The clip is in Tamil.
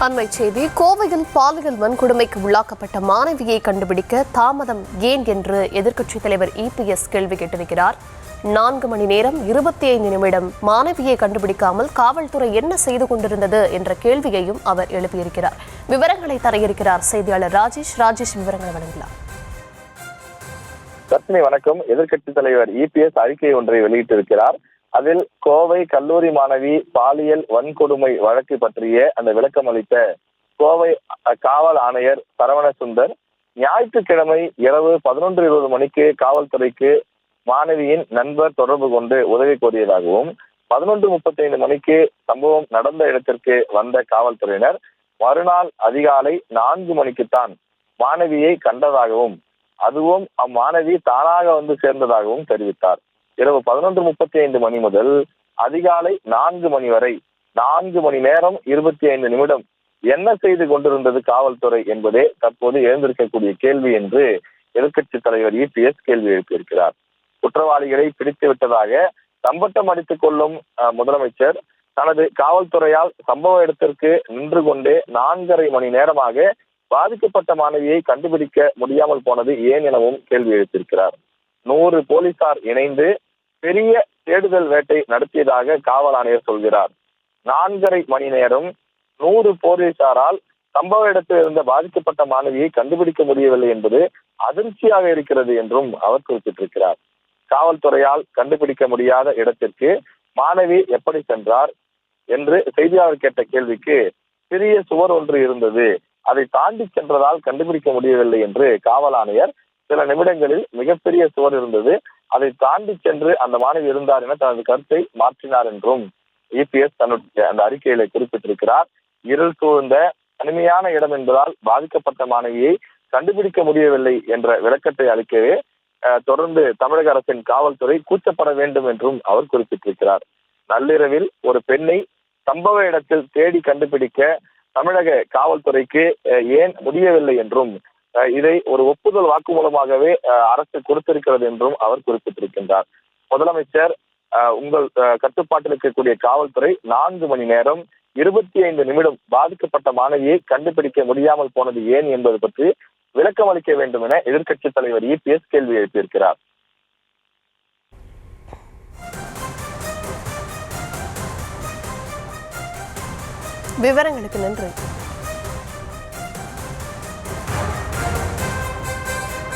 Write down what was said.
அண்மை செய்தி. கோவையில் பாலியல் வன்கொடுமைக்கு உள்ளாக்கப்பட்ட மாணவியை கண்டுபிடிக்க தாமதம் ஏன் என்று எதிர்க்கட்சித் தலைவர் இபிஎஸ் கேள்வி கேட்டிருக்கிறார். 4 மணி நேரம் 25 நிமிடம் மாணவியை கண்டுபிடிக்காமல் காவல்துறை என்ன செய்து கொண்டிருந்தது என்ற கேள்வியையும் அவர் எழுப்பியிருக்கிறார். விவரங்களை தர இருக்கிறார் செய்தியாளர் ராஜேஷ். விவரங்களை வழங்கலாம். வணக்கம். எதிர்க்கட்சித் தலைவர் இபிஎஸ் அறிக்கை ஒன்றை வெளியிட்டிருக்கிறார். அதில் கோவை கல்லூரி மாணவி பாலியல் வன்கொடுமை வழக்கு பற்றிய அந்த விளக்கம் அளித்த கோவை காவல் ஆணையர் சரவணசுந்தர், ஞாயிற்றுக்கிழமை இரவு 11:20 மணிக்கு காவல்துறைக்கு மாணவியின் நண்பர் தொடர்பு கொண்டு உதவி கோரியதாகவும் 11:35 மணிக்கு சம்பவம் நடந்த இடத்திற்கு வந்த காவல்துறையினர் மறுநாள் அதிகாலை 4 மணிக்குத்தான் மாணவியை கண்டதாகவும், அதுவும் அம்மாணவி தானாக வந்து சேர்ந்ததாகவும் தெரிவித்தார். இரவு 11:35 மணி முதல் அதிகாலை 4 மணி வரை 4 மணி நேரம் 25 நிமிடம் என்ன செய்து கொண்டிருந்தது காவல்துறை என்பதே தற்போது எழுந்திருக்கக்கூடிய கேள்வி என்று எதிர்க்கட்சித் தலைவர் இபிஎஸ் கேள்வி எழுப்பியிருக்கிறார். குற்றவாளிகளை பிடித்து விட்டதாக தம்பட்டம் அடித்துக் கொள்ளும் முதலமைச்சர் தனது காவல்துறையால் சம்பவ இடத்திற்கு நின்று கொண்டே 4.5 மணி நேரமாக பாதிக்கப்பட்ட மாணவியை கண்டுபிடிக்க முடியாமல் போனது ஏன் எனவும் கேள்வி எழுப்பியிருக்கிறார். 100 போலீசார் இணைந்து பெரிய தேடுதல் வேட்டை நடத்தியதாக காவல் ஆணையர் சொல்கிறார். 4.5 மணி நேரம் 100 போலீசாரால் சம்பவ இடத்தில் இருந்த பாதிக்கப்பட்ட மாணவியை கண்டுபிடிக்க முடியவில்லை என்பது அதிர்ச்சியாக இருக்கிறது என்றும் அவர் குறிப்பிட்டிருக்கிறார். காவல்துறையால் கண்டுபிடிக்க முடியாத இடத்திற்கு மாணவி எப்படி சென்றார் என்று செய்தியாளர் கேட்ட கேள்விக்கு, சிறிய சுவர் ஒன்று இருந்தது, அதை தாண்டி சென்றதால் கண்டுபிடிக்க முடியவில்லை என்று காவல் ஆணையர் சில நிமிடங்களில் மிகப்பெரிய சுவர் இருந்தது, அதை தாண்டி சென்று அந்த மாணவி இருந்தார் என தனது கருத்தை மாற்றினார் என்றும் இபிஎஸ் தன்னுடைய அந்த அறிக்கையில குறிப்பிட்டிருக்கிறார். இருள் சூழ்ந்த தனிமையான இடம் என்பதால் பாதிக்கப்பட்ட மாணவியை கண்டுபிடிக்க முடியவில்லை என்ற விளக்கத்தை அளிக்கவே தொடர்ந்து தமிழக அரசின் காவல்துறை கூச்சப்பட வேண்டும் என்றும் அவர் குறிப்பிட்டிருக்கிறார். நள்ளிரவில் ஒரு பெண்ணை சம்பவ இடத்தில் தேடி கண்டுபிடிக்க தமிழக காவல்துறைக்கு ஏன் முடியவில்லை என்றும், இதை ஒரு ஒப்புதல் வாக்குமூலமாகவே அரசு கொடுத்திருக்கிறது என்றும் அவர் குறிப்பிட்டிருக்கின்றார். முதலமைச்சர் உங்கள் கட்டுப்பாட்டில் இருக்கக்கூடிய காவல்துறை 4 மணி நேரம் 25 நிமிடம் பாதிக்கப்பட்ட மாணவியை கண்டுபிடிக்க முடியாமல் போனது ஏன் என்பது பற்றி விளக்கம் அளிக்க வேண்டும் என எதிர்க்கட்சித் தலைவர் இபிஎஸ் கேள்வி எழுப்பியிருக்கிறார். விவரங்களுக்கு நன்றி.